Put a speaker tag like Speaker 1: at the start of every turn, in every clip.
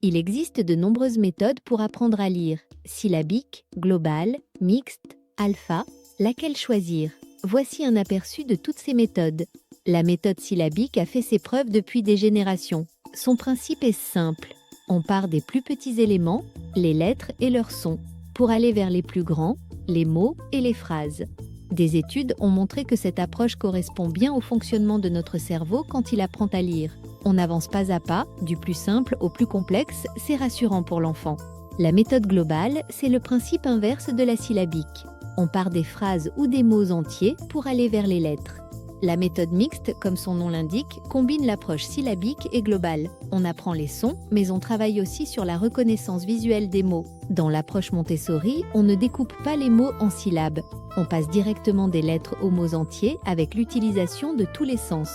Speaker 1: Il existe de nombreuses méthodes pour apprendre à lire. Syllabique, globale, mixte, alpha. Laquelle choisir? Voici un aperçu de toutes ces méthodes. La méthode syllabique a fait ses preuves depuis des générations. Son principe est simple. On part des plus petits éléments, les lettres et leurs sons, pour aller vers les plus grands, les mots et les phrases. Des études ont montré que cette approche correspond bien au fonctionnement de notre cerveau quand il apprend à lire. On avance pas à pas, du plus simple au plus complexe, c'est rassurant pour l'enfant. La méthode globale, c'est le principe inverse de la syllabique. On part des phrases ou des mots entiers pour aller vers les lettres. La méthode mixte, comme son nom l'indique, combine l'approche syllabique et globale. On apprend les sons, mais on travaille aussi sur la reconnaissance visuelle des mots. Dans l'approche Montessori, on ne découpe pas les mots en syllabes. On passe directement des lettres aux mots entiers avec l'utilisation de tous les sens.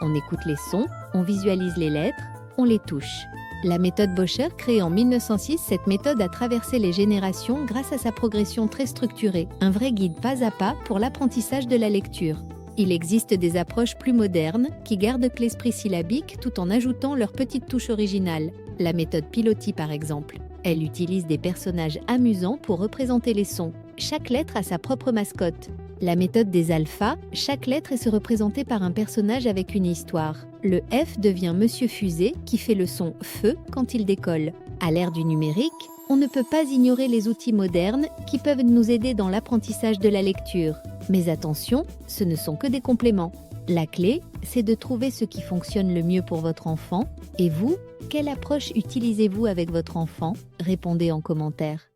Speaker 1: On écoute les sons, on visualise les lettres, on les touche. La méthode Boscher, créée en 1906, cette méthode a traversé les générations grâce à sa progression très structurée, un vrai guide pas à pas pour l'apprentissage de la lecture. Il existe des approches plus modernes qui gardent l'esprit syllabique tout en ajoutant leur petite touche originale. La méthode Pilotis par exemple. Elle utilise des personnages amusants pour représenter les sons. Chaque lettre a sa propre mascotte. La méthode des alphas, chaque lettre est représentée par un personnage avec une histoire. Le F devient Monsieur Fusée qui fait le son feu quand il décolle. À l'ère du numérique, on ne peut pas ignorer les outils modernes qui peuvent nous aider dans l'apprentissage de la lecture. Mais attention, ce ne sont que des compléments. La clé, c'est de trouver ce qui fonctionne le mieux pour votre enfant. Et vous, quelle approche utilisez-vous avec votre enfant? Répondez en commentaire.